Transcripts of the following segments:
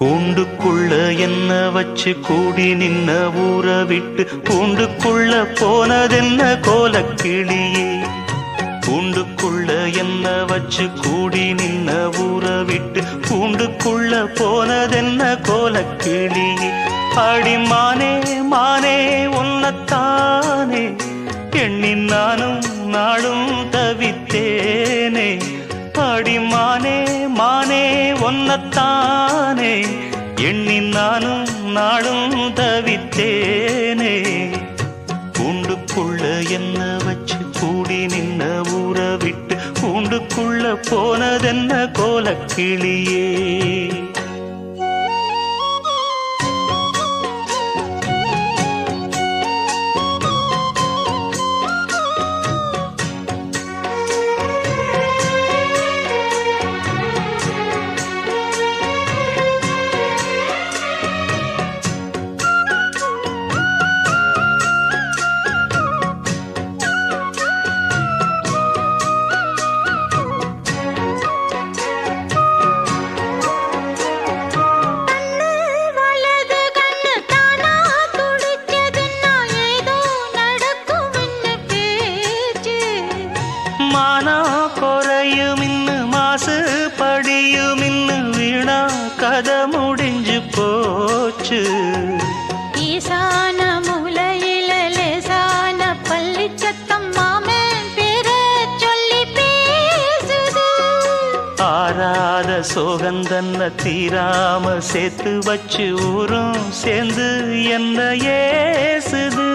கூண்டுக்குள்ள என்ன வச்சு கூடி நின்ன ஊற விட்டு கூண்டுக்குள்ள போனதென்ன கோலக்கிளியே. கூண்டுக்குள்ள என்ன வச்சு கூடி நின்ன ஊற விட்டு கூண்டுக்குள்ள போனதென்ன கோலக்கிளியே. அடிமானே மானே உன்னத்தானே எண்ணி நானும் நாளும் தவித்தேனே. அடிமானே மானே ஒன்னத்தானே எண்ணி நானும் நாளும் தவித்தேனே. கூண்டுக்குள்ள என்ன வச்சு கூடி நின்ன ஊற விட்டு கூண்டுக்குள்ள போனதென்ன கோலக்கிளியே. மானா குறையும் இன்னு மாசு படியும் இன்னு வீணா கதை முடிஞ்சு போச்சு. ஈசான மூலையில லேசான பள்ளி சத்தம் மாமன் பேர சொல்லி பேசுது. ஆராத சோகந்தன்ன தீராம சேர்த்து வச்சு ஊரும் சேர்ந்து என்ன ஏசுது.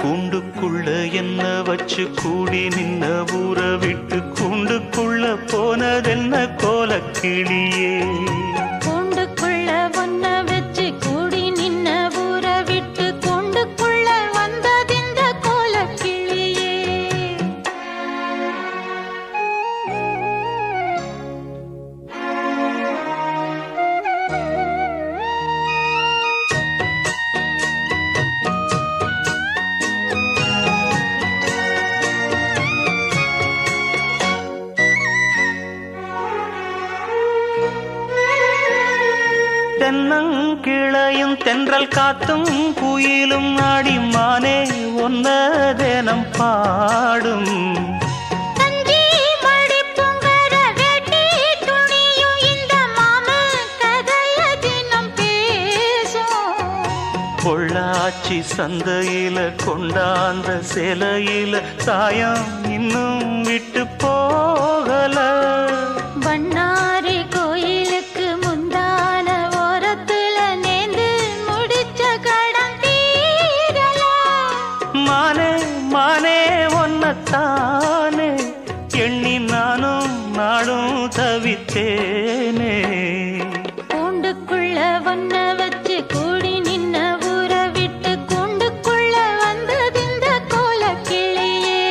கூண்டுக்குள்ள என்ன வச்சு கூடி நின்ன ஊற விட்டு கூண்டுக்குள்ள போனதென்ன கோலக்கிளியே. கூண்டுக்குள்ள ஒன்ன வச்சு கூடி நின்ன ஊற விட்டு கூண்டுக்குள்ள வந்ததிந்த கோலக்கிளியே. தென்னங்கிளையும் தென்றல் காத்தும் குயிலும் ஆடிமானே ஒன்ன தினம் பாடும். பொள்ளாச்சி சந்தையில கொண்டாந்த சிலையில சாயம் இன்னும் விட்டு போகல. பண்ணாரி கோயிலுக்கு முந்தான ஓரத்துல நேர்ந்து முடிச்ச கடன் தீரல. மானே மானே ஒன்னத்தானே எண்ணி நானும் நாளும் தவித்தேனே. கூண்டுக்குள்ள ஒன்ன வச்சு கூடி நின்ன ஊற விட்டு கூண்டுக்குள்ள வந்ததிந்த கோலக்கிளியே.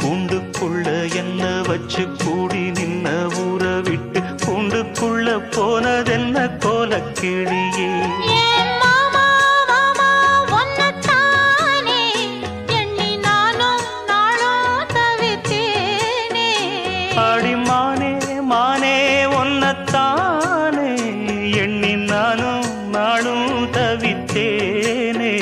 கூண்டுக்குள்ள என்ன வச்சு கூடி நின்ன ஊற விட்டு கூண்டுக்குள்ள போனதென்ன கோலக்கிளியே. அடிமானே மானே ஒன்னத்தானே எண்ணி நானும் நாளும் தவித்தேனே.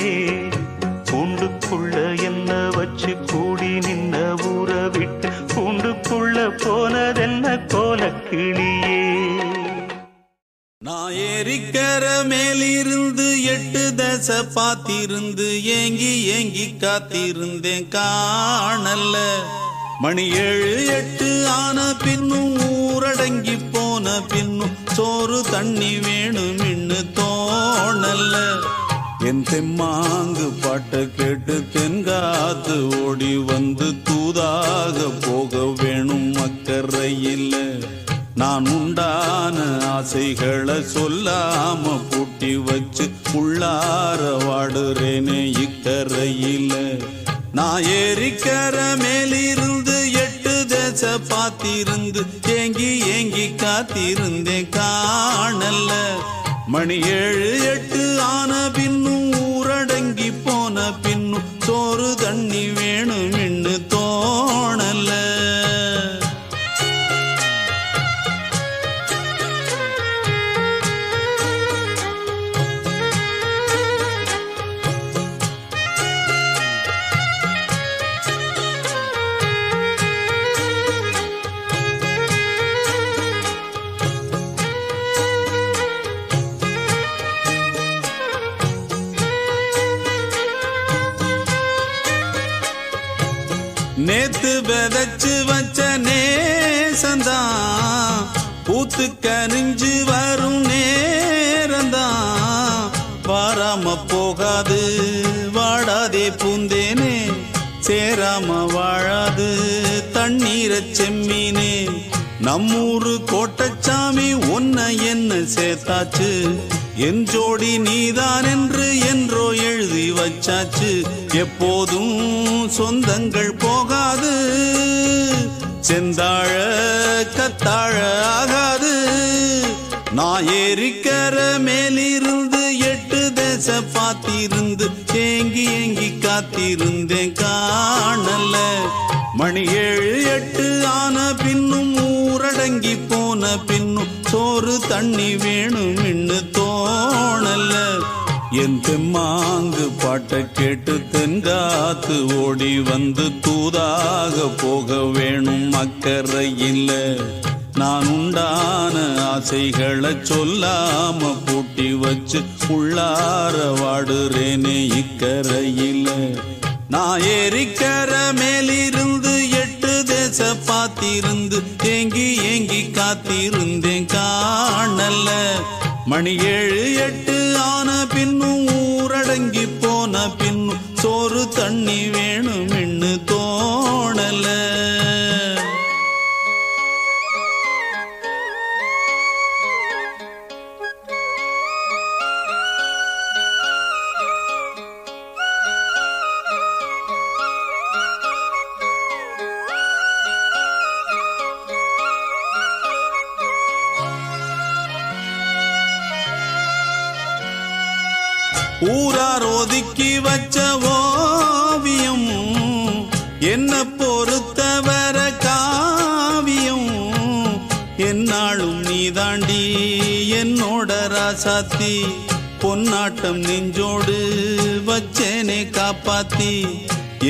கூண்டுக்குள்ள என்ன வச்சு கூடி நின்ன ஊற விட்டு கூண்டுக்குள்ள போனதென்ன கோலக்கிளியே. நான் ஏரிக்கர மேலிருந்து 8 தசை பார்த்திருந்து ஏங்கி ஏங்கி காத்திருந்தேன் காணல்ல. மணி 7 8 ஆன பின்னும் ஊரடங்கி போன பின்னும் சோறு தண்ணி வேணும் இன்னு தோணல்ல. என் தெம்மாங்கு பாட்டை கேட்டு தென்காத்து ஓடி வந்து தூதாக போக வேணும் அக்கறையில். நான் உண்டான ஆசைகளை சொல்லாம பூட்டி வச்சு உள்ளார வாடுறேனே இக்கரையில. நான் ஏரிக்கர மேலிருந்து 8 தசை பார்த்திருந்து ஏங்கி ஏங்கி காத்திருந்தேன் காணல்ல. மணி 7 8 ஆன பின்னும் ஊரடங்கி போன பின்னும் சோறு சோறு தண்ணி வேணும்னு தோணல. நேத்து விதைச்சு வச்ச நேசந்தான் பூத்து கனிஞ்சு வரும் நேரந்தான். வாராம போகாது வாடாதே பூந்தேனே, சேராம வாழாது தண்ணீரை செம்மீனே. நம்மூரு கோட்டச்சாமி ஒன்ன என்ன சேர்த்தாச்சு, என் ஜோடி நீதான் என்று என்றோ எழுதி வச்சாச்சு. எப்போதும் சொந்தங்கள் போகாது, செந்தாழ கத்தாழ ஆகாது. நான் ஏரிக்கர மேலிருந்து 8 தேச பார்த்திருந்து ஏங்கி ஏங்கி காத்திருந்தேன் காணல. மணி 7 8 ஆன பின்னும் ஊரடங்கி போன பின்னும் சோறு தண்ணி வேணும்னு தோணல. என் தெம்மாங்கு பாட்ட கேட்டு தென்காத்து ஓடி வந்து தூதாக போக வேணும் அக்கறையில். நான் உண்டான ஆசைகளை சொல்லாம பூட்டி வச்சு உள்ளார வாடுறேனே இக்கரையில். நான் ஏரிக்கர மேலிருந்து 8 தேச பார்த்திருந்து ஏங்கி ஏங்கி காத்திருந்தேன் காணல. மணி 7 8 ஆன பின்னும் ஊரடங்கி போன பின்னும் சோறு தண்ணி வேணும்னு தோணல. ஊரார் ஒதுக்கி வச்ச ஓவியம் என்ன பொறுத்தவர காவியம். என்னாலும் நீதாண்டி என்னோட ராசாத்தி, பொன்னாட்டம் நெஞ்சோடு வச்சேனே காப்பாத்தி.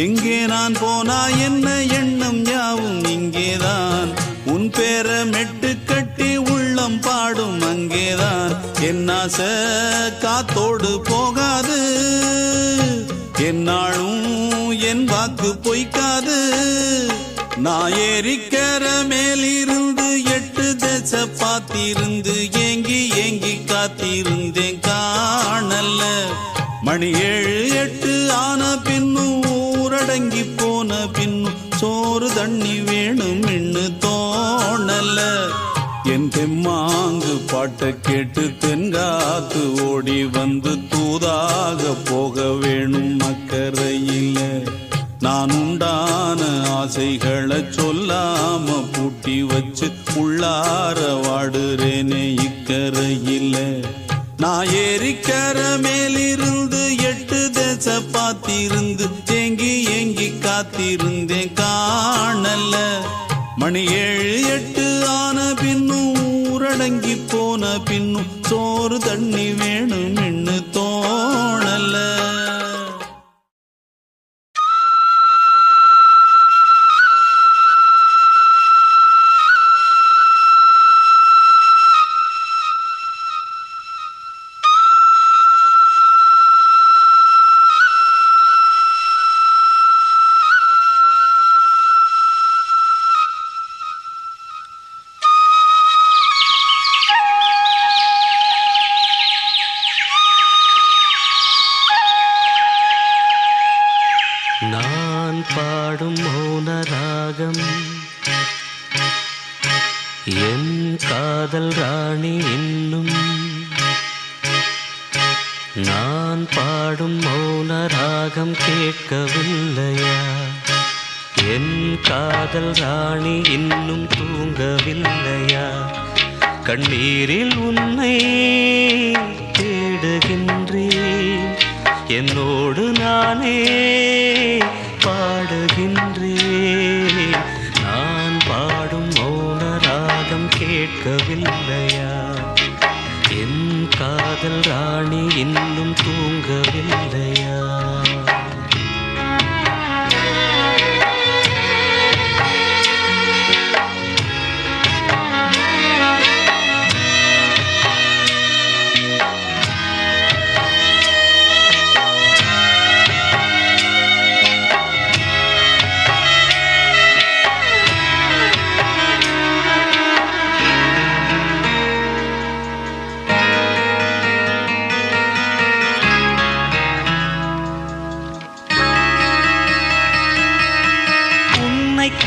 எங்கே நான் போனா என்ன எண்ணம் யாவும் இங்கேதான், உன் பேர மெட்டு கட்டி உள்ளம் பாடும் அங்கேதான். என் ஆசை காத்தோடு போகாது, என்னாலும் என் வாக்கு பொய்க்காது. நான் ஏரிக்கர மேலிருந்து 8 தேச பார்த்திருந்து ஏங்கி ஏங்கி காத்திருந்தேன் காணல. மணி 7 8 ஆன பின்னும் ஊரடங்கி போன பின்னும் சோறு தண்ணி வேணும்னு தோணல. என் தெம்மாங்கு பாட்ட கேட்டு தென்காத்து ஓடி வந்து தூதாக போக வேணும் அக்கறையில். நான் உண்டான ஆசைகளை சொல்லாம பூட்டி வச்சு உள்ளார வாடுறேனே இக்கரையில். நான் ஏரிக்கர மேலிருந்து 8 தேச பார்த்திருந்து ஏங்கி ஏங்கி காத்திருந்தேன் காணல. மணி 7 8 ஆன பின்னும் ஊரடங்கி போன பின்னும் சோறு தண்ணி வேணும்னு தோணல. நான் பாடும் மௌன ராகம் என் காதல் ராணி இன்னும். நான் பாடும் மௌன ராகம் கேட்கவில்லையா, என் காதல் ராணி இன்னும் தூங்கவில்லையா. கண்ணீரில் உன்னை தேடுகின்றேன், என்னோடு நானே காதல் ராணி இன்னும் தூங்கவில்லையா?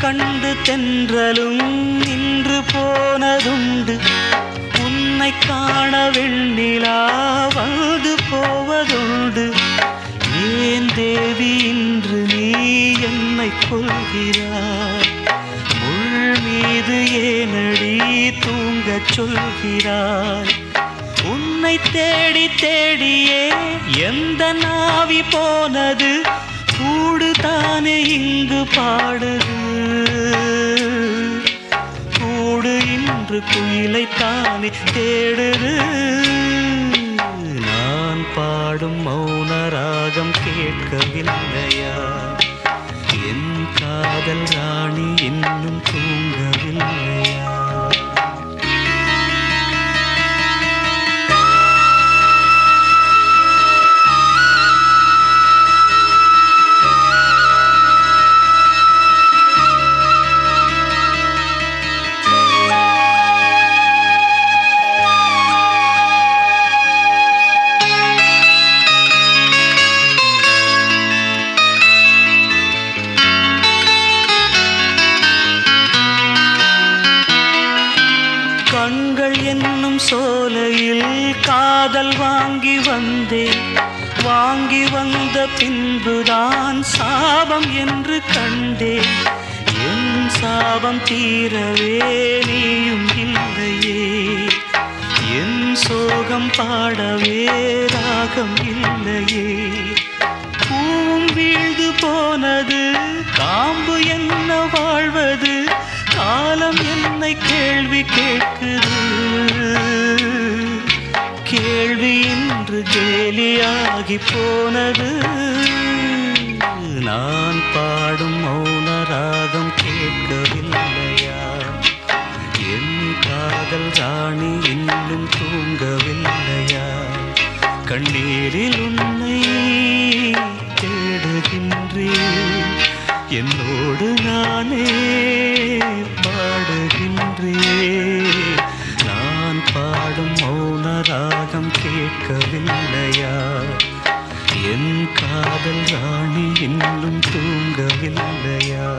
கண்டு தென்றலும் நின்று போனதுண்டு, உன்னை காண வெண்ணிலா வந்து போவதுண்டு. ஏன் தேவி இன்று நீ என்னை கொள்கிறாய்? முள் மீது ஏனடி தூங்கச் சொல்கிறாய்? உன்னை தேடி தேடியே எந்த நாவி போனது, கூடு தானே இங்கு பாடுது. கூடு இன்று குயிலை தானே தேடுது. நான் பாடும் மௌன ராகம் கேட்கவில்லையா? என் காதல் ராணி இன்னும் தூங்கவில்லையா? கண்கள் என்னும் சோலையில் காதல் வாங்கி வந்தேன். வாங்கி வந்த பின்புதான் சாபம் என்று கண்டேன். என் சாபம் தீரவே நீயும் இல்லையே, என் சோகம் பாடவே ராகம் இல்லையே. பூவும் வீழ்ந்து போனது, காம்பு என்ன வாழ்வது? காலம் என்னை கேள்வி கேட்குது. கேள்வி இன்று கேலியாகி போனது. நான் பாடும் மௌன ராகம் கேட்கவில்லையா? என் காதல் ராணி இன்னும் தூங்கவில்லையா? கண்ணீரில் உன்னை தேடுகின்றேன், என்னோடு நானே பாடுகின்றேன். நான் பாடும் மௌன ராகம் கேட்கவில்லையா? என் காதல் ராணி இன்னும் தூங்கவில்லையா?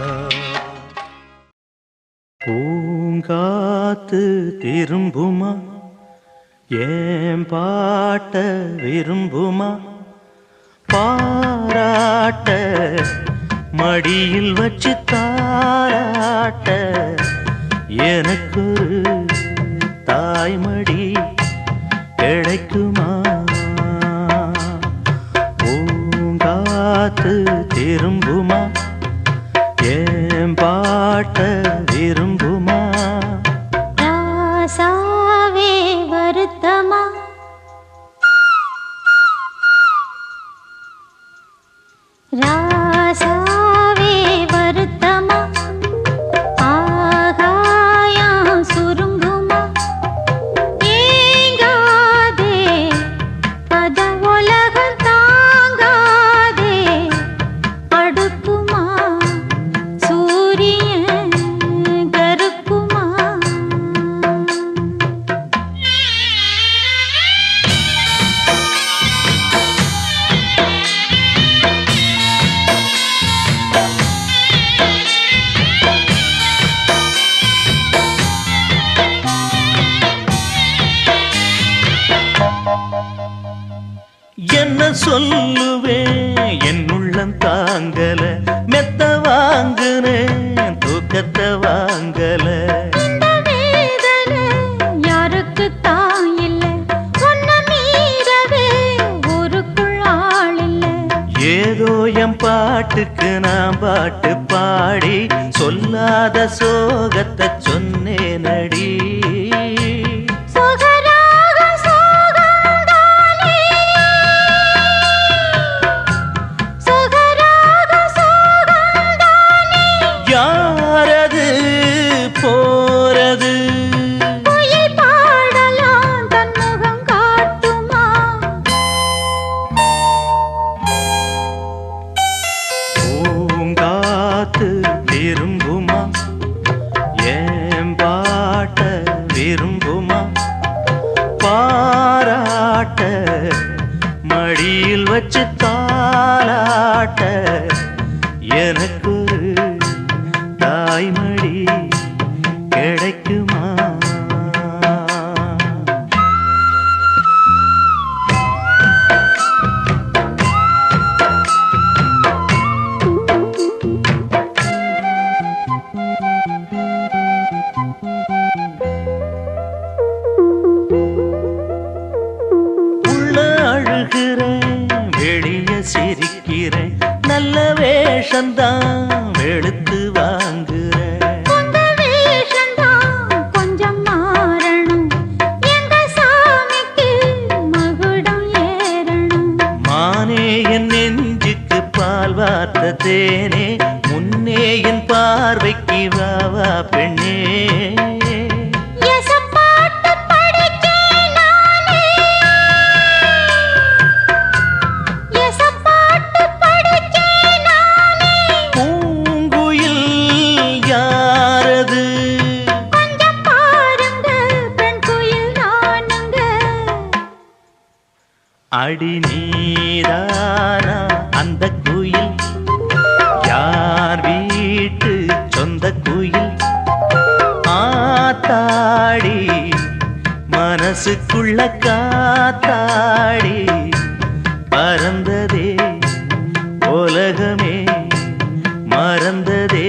பூங்காத்து திரும்புமா? ஏன் பாட்ட விரும்புமா? பாராட்ட மடியில் வச்சு தாராட்ட எனக்கொரு தாய்மடி கிடைக்குமா? பூங்காத்து திரும்புமா? ஏன் பாட்ட விரும்புமா? ராசாவே வருத்தமா? ராசாவே வருத்தமா? ஆகாயம் சுருங்குமா? ஏங்காதே பத உலகம் தாங்காதே அடுக்குமா? சூரியன் கருக்குமா? என்ன சொல்லுவேன், என் உள்ளம் தாங்கல. மெத்த வாங்குனேன், தூக்கத்தை வாங்கல. இந்த வேதனை யாருக்கு தான் இல்ல, உன்னை மீறவே ஊருக்குள் ஆள் இல்ல. ஏதோ என் பாட்டுக்கு நான் பாட்டு பாடி சொல்லாத சோகத்தை சொன்னேனடி. சுகராக சோகம்தான் பிடிச்சு தாலாட்ட எனக்கு தாய்மடி கிடைக்குமா? வெளிய சிரிக்கிறேன், நல்ல வேஷந்தான் வெளுத்து வாங்குறேன். உங்க வேஷந்தான் கொஞ்சம் மாறணும், எங்க சாமிக்கு மகுடம் ஏறணும். மானே என் நெஞ்சுக்கு பால் வார்த்த தேனே, முன்னே என் பார்வைக்கு வாவா பெண்ணே. அடி நீதானா அந்த குயில், யார் வீட்டு சொந்த குயில்? ஆத்தாடி மனசுக்குள்ள காத்தாடி பறந்ததே உலகமே மறந்ததே.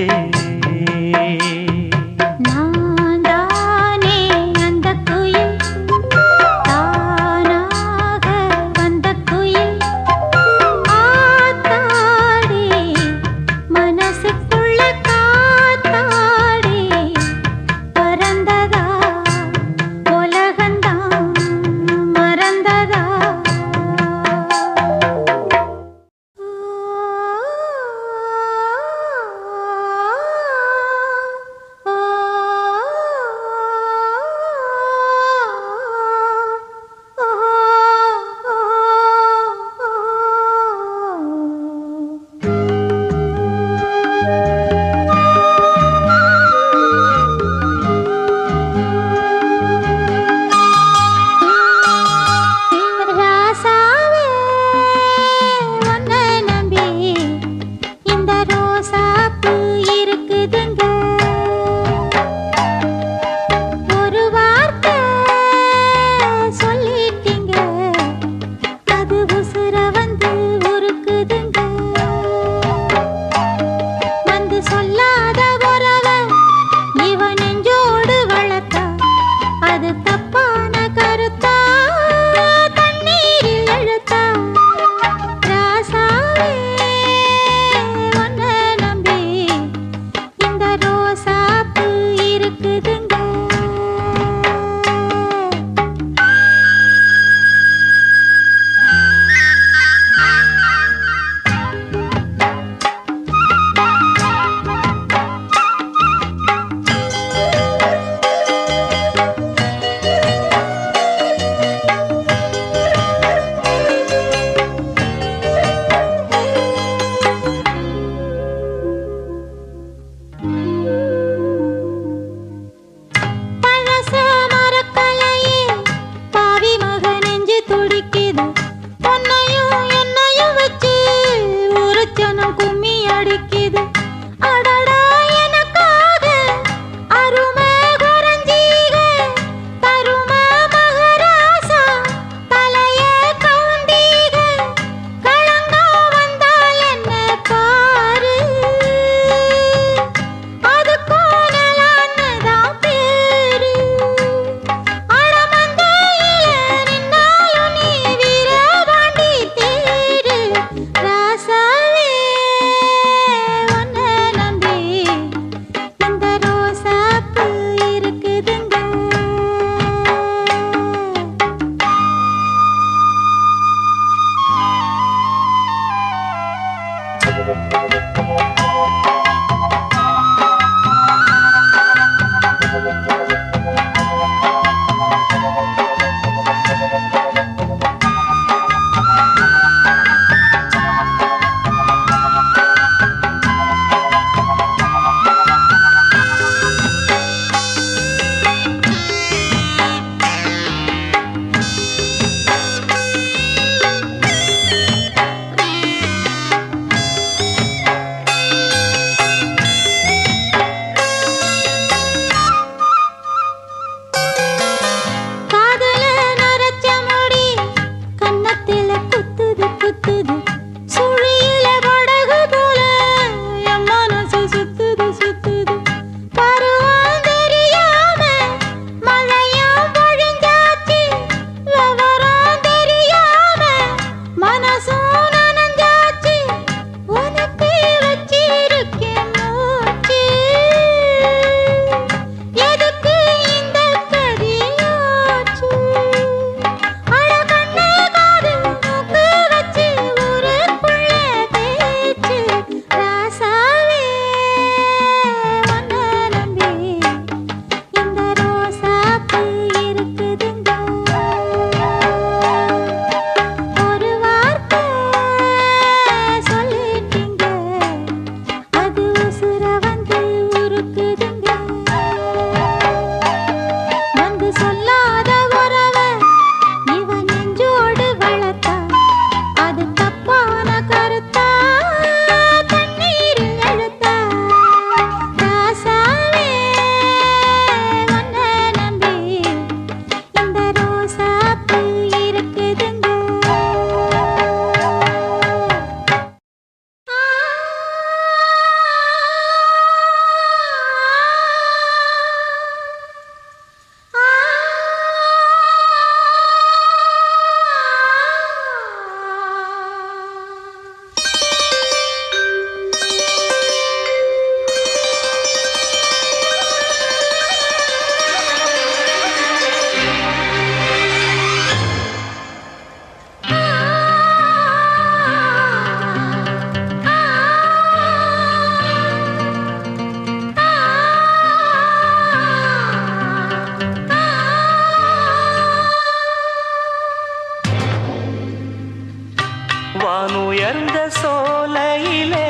வானுயர்ந்த சோலையிலே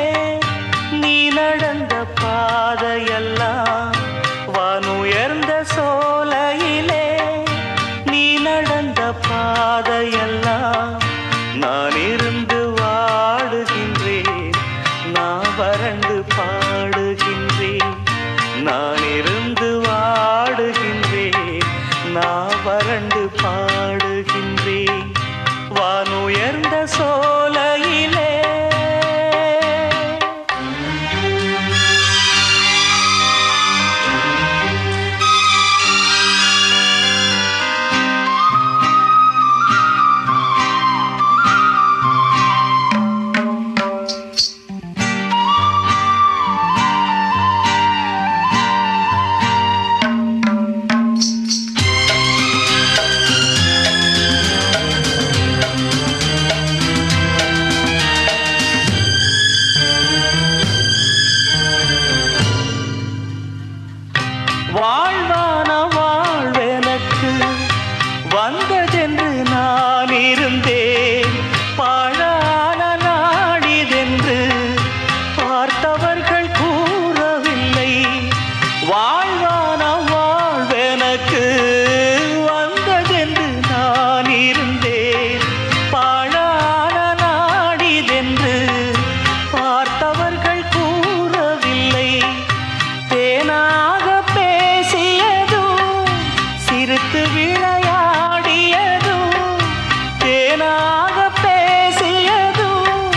நீ நடந்த பாதையெல்லாம், வானுயர்ந்த சோலையிலே நீ நடந்த பாதையெல்லாம் நான் இருந்து வாடுகின்றேன், நான் வறண்டு பாடுகின்றேன். நான் இருந்து வாடுகின்றேன், நான் வறண்டு பாடுகின்றேன். வானுயர்ந்த சோலையிலே வாழ்வான வாழ்வெனக்கு வந்ததென்று நான் இருந்தேன், பாழான நாடிதென்று பார்த்தவர்கள் கூறவில்லை. வாழ்வான வாழ்வெனக்கு வந்ததென்று நான் இருந்தேன், பாழான நாடிதென்று பார்த்தவர்கள் கூறவில்லை. தேனாக பேசியதும் சிரித்து விளையாடியதும், தேனாக பேசியதும்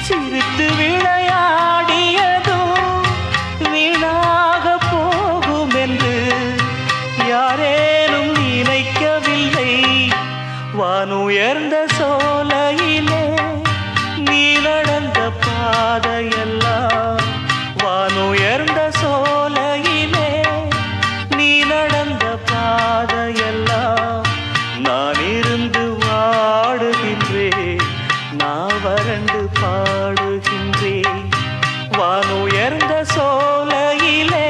சிரித்து விளையாடியதும் வீணாக போகும் என்று யாரேனும் நினைக்கவில்லை. வானுயர்ந்த சோலையிலே நீ நடந்த பாதையெல்லாம், வானுயர்ந்த சோலையிலே நீ நடந்த பாதையெல்லாம் நான் இருந்து வாடுகின்றேன், நான் வறண்டு பாடுகின்றேன். வானுயர்ந்த சோலையிலே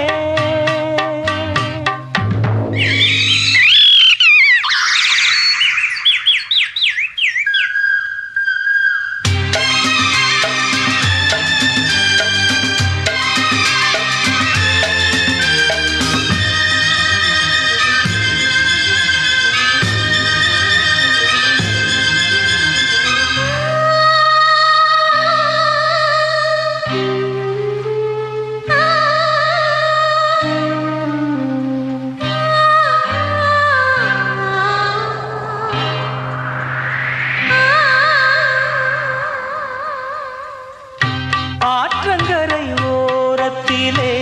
ஆற்றங்கரை ஓரத்திலே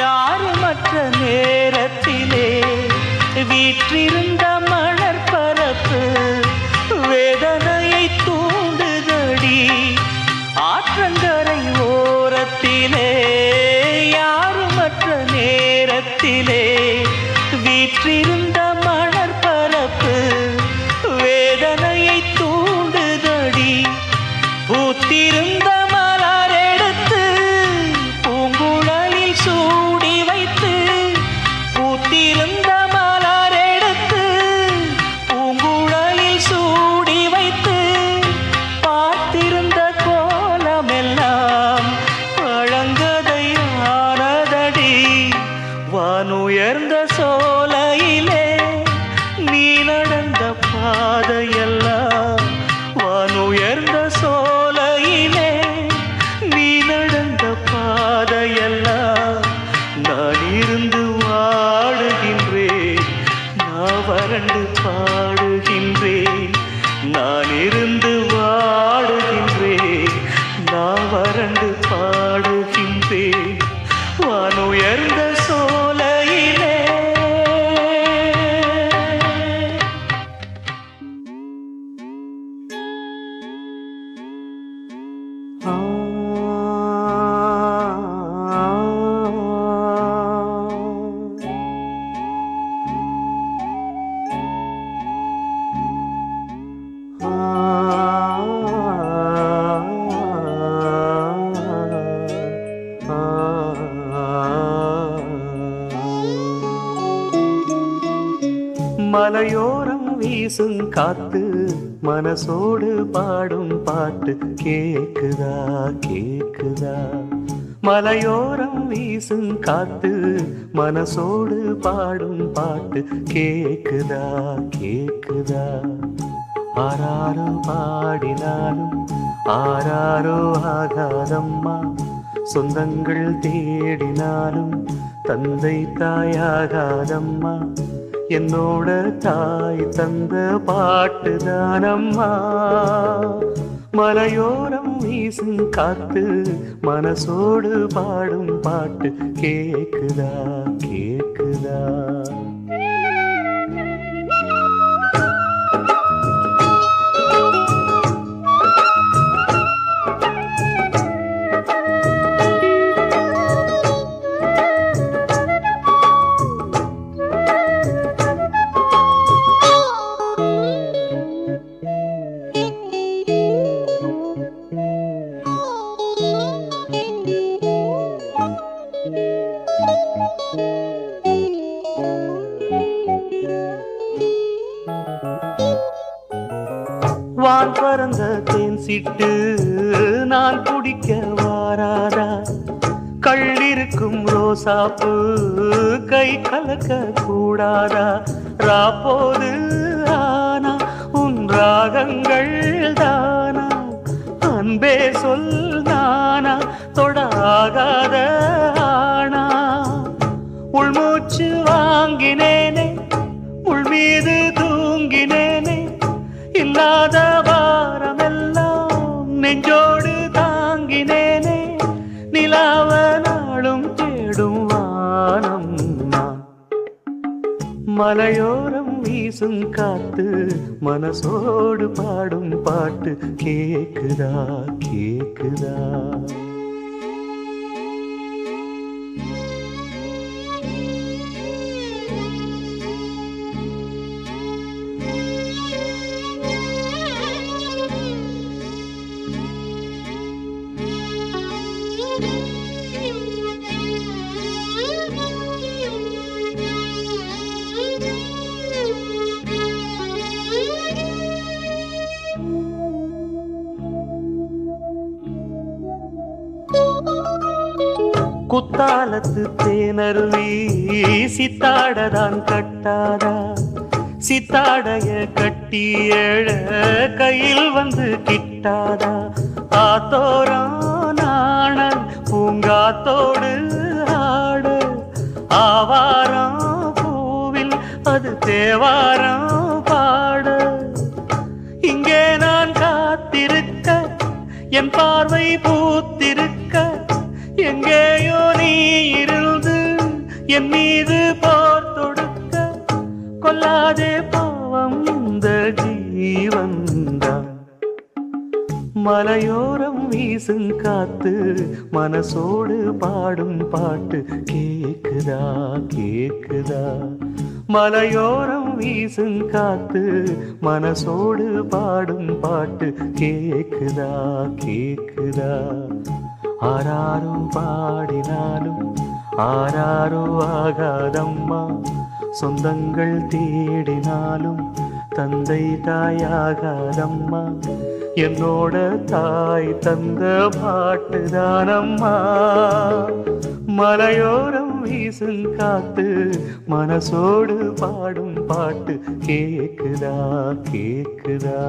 யாருமற்ற நேரத்திலே வீற்றிருந்த மணற்பரப்பு வேதனையை தூண்டுதடி. ஆற்றங்கரை ஓரத்திலே யாருமற்ற நேரத்திலே வீற்றிருந்த மணற்பரப்பு வேதனையை தூண்டுதடி. பூத்திருந்த மலரெடுத்து பூங்குழலில் சூடி வைத்து, பூத்திருந்த மலரெடுத்து பூங்குழலில் சூடி வைத்து பார்த்திருந்த கோலமெல்லாம் பழங்கதையானதடி. வானுயர்ந்த சோலையிலே நீ நடந்த பாதையெல்லாம், வானுயர்ந்த சோலையிலே நீ நடந்த பாதையெல்லாம் நான் இருந்து வாடுகின்றேன், நான் வறண்டு பாடுகின்றேன். நான் இருந்து வாடுகின்றேன், நான் வறண்டு பாடுகின்றேன். வானுயர்ந்த சோலையிலே மலையோரம் வீசும் காத்து மனசோடு பாடும் பாட்டு கேக்குதா கேக்குதா மலையோரம் வீசும் காத்து மனசோடு பாடும் பாட்டு கேக்குதா கேக்குதா ஆராரோ பாடினாலும் ஆராரோ ஆகாதம்மா சொந்தங்கள் தேடினாலும் தந்தை தாயாகாதம்மா என்னோட தாய் தந்த பாட்டுதானம்மா மலையோரம் வீசும் காத்து மனசோடு பாடும் பாட்டு கேக்குதா கேக்குதா வான் பறந்த தேன் சிட்டு நான் குடிக்க வாராதா கள்ளிருக்கும் ரோசாப்பு கை கலக்க கூடாதா ராப்போது ஆனா உன் ராகங்கள் தானா அன்பே சொல் நானா தொடாகாத ஆனா உள்மூச்சு வாங்கினேனே உள் மீது தூங்கினேனே இல்லாத வாரமெல்லாம் நெஞ்சோடு தாங்கினேனே நிலாவ நாளும் தேடும் வானம் நான் மலையோரம் வீசும் காத்து மனசோடு பாடும் பாட்டு கேக்குதா கேக்குதா குத்தாலத்து தேனருவி சித்தாடதான் கட்டாதா சித்தாடைய கட்டி ஏழ கையில் வந்து கிட்டாதா ஆத்தோரம் நாணல் பூங்காத்தோடு ஆடு ஆவாரம் பூவில் அது தேவாரம் பாடு இங்கே நான் காத்திருக்க என் பார்வை பூத்திருக்க எங்கேயோ நீ இருந்து என் மீது போர் தொடுக்க கொல்லாதே பாவம் இந்த ஜீவன்தான் மலையோரம் வீசும் காத்து மனசோடு பாடும் பாட்டு கேக்குதா கேக்குதா மலையோரம் வீசும் காத்து மனசோடு பாடும் பாட்டு கேக்குதா கேக்குதா ஆராரோ பாடினாலும் ஆராரோ ஆகாதம்மா சொந்தங்கள் தேடினாலும் தந்தை தாயாகாதம்மா என்னோட தாய் தந்த பாட்டுதானம்மா மலையோரம் வீசும் காத்து மனசோடு பாடும் பாட்டு கேக்குதா கேக்குதா